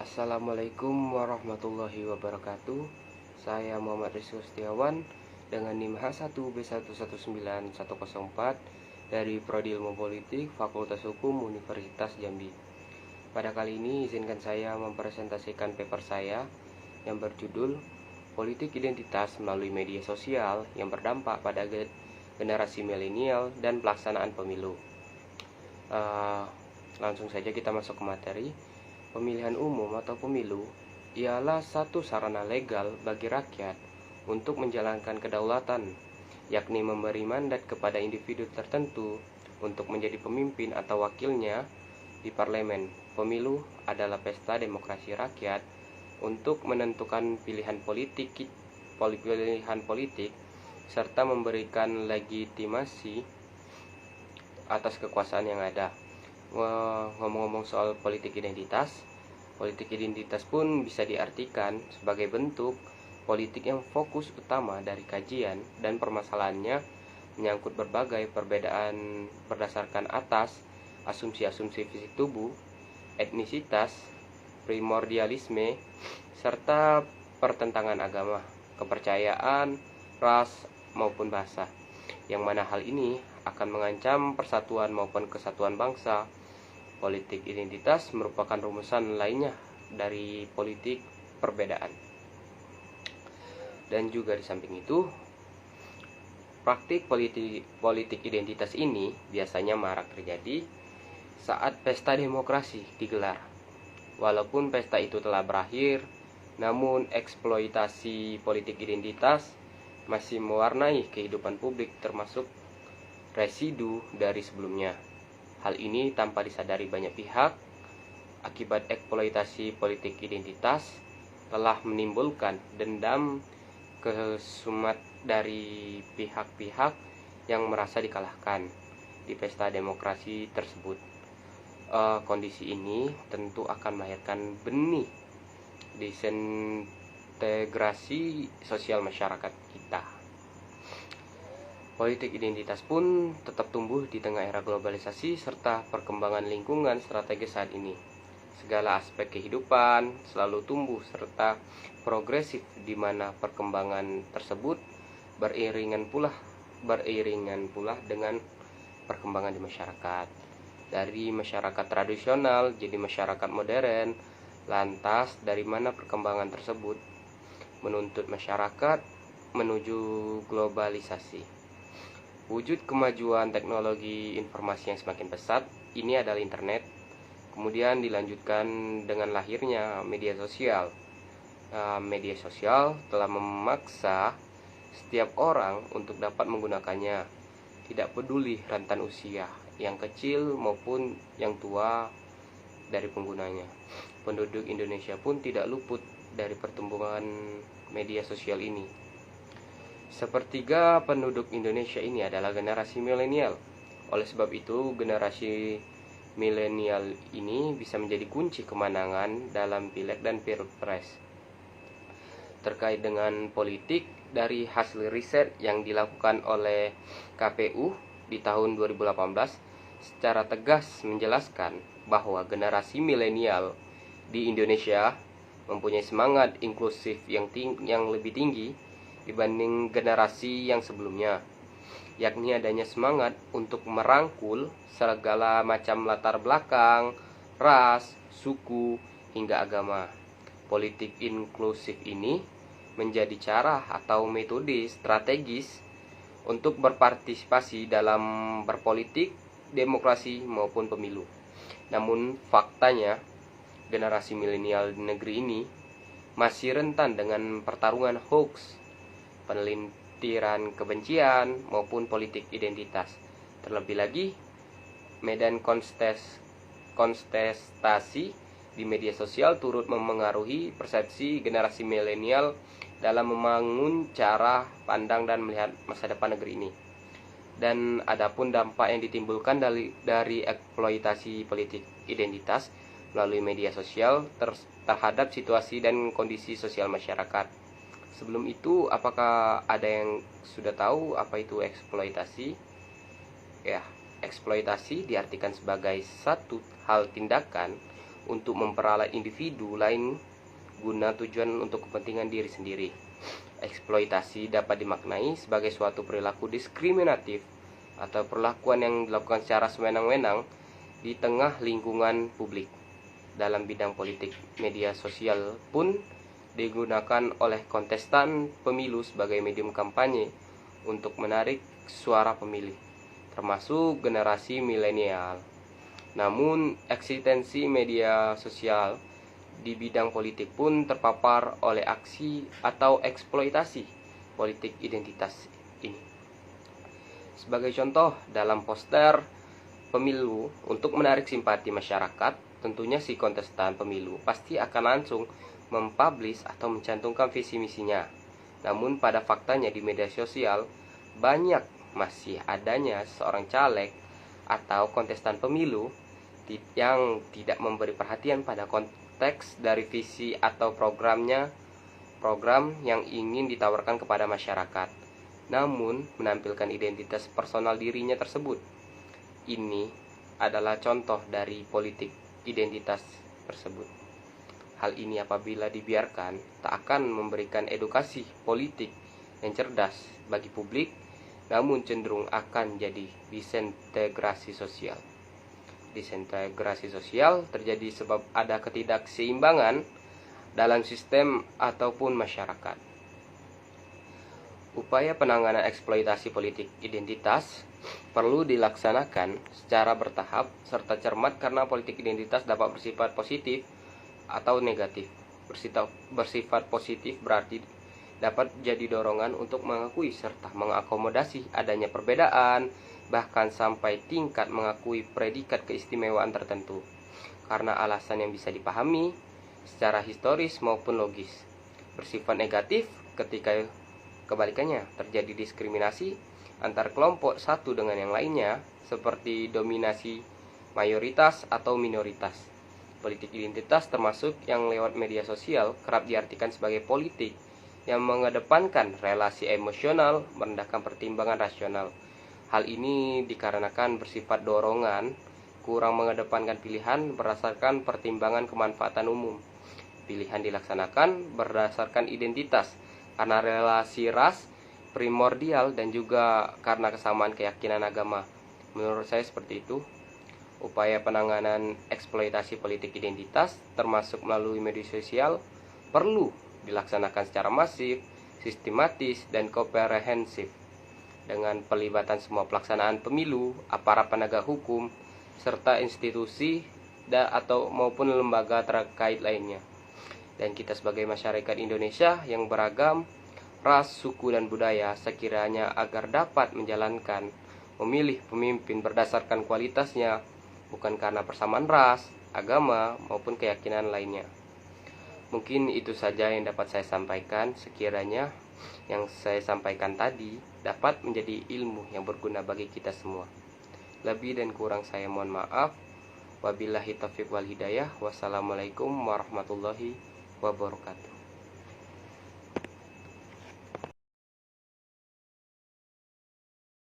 Assalamualaikum warahmatullahi wabarakatuh. Saya Muhammad Rizky Setiawan dengan NIM H1B119104 dari Prodi Ilmu Politik Fakultas Hukum Universitas Jambi. Pada kali ini izinkan saya mempresentasikan paper saya yang berjudul Politik Identitas Melalui Media Sosial yang Berdampak pada Generasi Milenial dan Pelaksanaan Pemilu. Langsung saja kita masuk ke materi. Pemilihan umum atau pemilu ialah satu sarana legal bagi rakyat untuk menjalankan kedaulatan, yakni memberi mandat kepada individu tertentu untuk menjadi pemimpin atau wakilnya di parlemen. Pemilu adalah pesta demokrasi rakyat untuk menentukan pilihan politik serta memberikan legitimasi atas kekuasaan yang ada. Ngomong-ngomong soal politik identitas pun bisa diartikan sebagai bentuk politik yang fokus utama dari kajian dan permasalahannya menyangkut berbagai perbedaan berdasarkan atas asumsi-asumsi fisik tubuh, etnisitas, primordialisme, serta pertentangan agama, kepercayaan, ras, maupun bahasa, yang mana hal ini akan mengancam persatuan maupun kesatuan bangsa. Politik identitas merupakan rumusan lainnya dari politik perbedaan. Dan juga di samping itu, praktik politik identitas ini biasanya marak terjadi saat pesta demokrasi digelar. Walaupun pesta itu telah berakhir, namun eksploitasi politik identitas masih mewarnai kehidupan publik, termasuk residu dari sebelumnya. Hal ini tanpa disadari banyak pihak. Akibat eksploitasi politik identitas telah menimbulkan dendam kesumat dari pihak-pihak yang merasa dikalahkan di pesta demokrasi tersebut. Kondisi ini tentu akan melahirkan benih disintegrasi sosial masyarakat kita. Politik identitas pun tetap tumbuh di tengah era globalisasi serta perkembangan lingkungan strategis saat ini. Segala aspek kehidupan selalu tumbuh serta progresif, di mana perkembangan tersebut beriringan pula dengan perkembangan di masyarakat. Dari masyarakat tradisional jadi masyarakat modern. Lantas dari mana perkembangan tersebut menuntut masyarakat menuju globalisasi? Wujud kemajuan teknologi informasi yang semakin pesat ini adalah internet. Kemudian dilanjutkan dengan lahirnya media sosial. Media sosial telah memaksa setiap orang untuk dapat menggunakannya, tidak peduli rentan usia, yang kecil maupun yang tua dari penggunanya. Penduduk Indonesia pun tidak luput dari pertumbuhan media sosial ini. Sepertiga penduduk Indonesia ini adalah generasi milenial. Oleh sebab itu, generasi milenial ini bisa menjadi kunci kemenangan dalam pileg dan pilpres. Terkait dengan politik, dari hasil riset yang dilakukan oleh KPU di tahun 2018 secara tegas menjelaskan bahwa generasi milenial di Indonesia mempunyai semangat inklusif yang lebih tinggi dibanding generasi yang sebelumnya, yakni adanya semangat untuk merangkul segala macam latar belakang, ras, suku, hingga agama. Politik inklusif ini menjadi cara atau metode strategis untuk berpartisipasi dalam berpolitik, demokrasi maupun pemilu. Namun faktanya, generasi milenial di negeri ini masih rentan dengan pertarungan hoax, penelintiran kebencian maupun politik identitas. Terlebih lagi, medan kontestasi di media sosial turut memengaruhi persepsi generasi milenial dalam membangun cara pandang dan melihat masa depan negeri ini. Dan adapun dampak yang ditimbulkan dari eksploitasi politik identitas melalui media sosial terhadap situasi dan kondisi sosial masyarakat. Sebelum itu, apakah ada yang sudah tahu apa itu eksploitasi? Ya, eksploitasi diartikan sebagai satu hal tindakan untuk memperalat individu lain guna tujuan untuk kepentingan diri sendiri. Eksploitasi dapat dimaknai sebagai suatu perilaku diskriminatif atau perlakuan yang dilakukan secara sewenang-wenang di tengah lingkungan publik. Dalam bidang politik, media sosial pun digunakan oleh kontestan pemilu sebagai medium kampanye untuk menarik suara pemilih, termasuk generasi milenial. Namun, eksistensi media sosial di bidang politik pun terpapar oleh aksi atau eksploitasi politik identitas ini. Sebagai contoh, dalam poster pemilu untuk menarik simpati masyarakat, tentunya si kontestan pemilu pasti akan langsung mempublish atau mencantumkan visi misinya. Namun pada faktanya di media sosial banyak masih adanya seorang caleg atau kontestan pemilu yang tidak memberi perhatian pada konteks dari visi atau program yang ingin ditawarkan kepada masyarakat, namun menampilkan identitas personal dirinya tersebut. Ini adalah contoh dari politik identitas tersebut. Hal ini apabila dibiarkan tak akan memberikan edukasi politik yang cerdas bagi publik, namun cenderung akan jadi disintegrasi sosial. Disintegrasi sosial terjadi sebab ada ketidakseimbangan dalam sistem ataupun masyarakat. Upaya penanganan eksploitasi politik identitas perlu dilaksanakan secara bertahap serta cermat karena politik identitas dapat bersifat positif atau negatif. Bersifat positif berarti dapat jadi dorongan untuk mengakui serta mengakomodasi adanya perbedaan, bahkan sampai tingkat mengakui predikat keistimewaan tertentu karena alasan yang bisa dipahami secara historis maupun logis. Bersifat negatif ketika kebalikannya terjadi diskriminasi antar kelompok satu dengan yang lainnya seperti dominasi mayoritas atau minoritas. Politik identitas termasuk yang lewat media sosial kerap diartikan sebagai politik yang mengedepankan relasi emosional merendahkan pertimbangan rasional. Hal ini dikarenakan bersifat dorongan, kurang mengedepankan pilihan berdasarkan pertimbangan kemanfaatan umum. Pilihan dilaksanakan berdasarkan identitas, karena relasi ras primordial dan juga karena kesamaan keyakinan agama. Menurut saya seperti itu. Upaya penanganan eksploitasi politik identitas termasuk melalui media sosial perlu dilaksanakan secara masif, sistematis, dan komprehensif dengan pelibatan semua pelaksanaan pemilu, aparat penegak hukum, serta institusi atau maupun lembaga terkait lainnya. Dan kita sebagai masyarakat Indonesia yang beragam ras, suku, dan budaya sekiranya agar dapat memilih pemimpin berdasarkan kualitasnya, bukan karena persamaan ras, agama, maupun keyakinan lainnya. Mungkin itu saja yang dapat saya sampaikan. Sekiranya yang saya sampaikan tadi dapat menjadi ilmu yang berguna bagi kita semua. Lebih dan kurang saya mohon maaf. Wabillahi taufiq wal hidayah. Wassalamualaikum warahmatullahi wabarakatuh.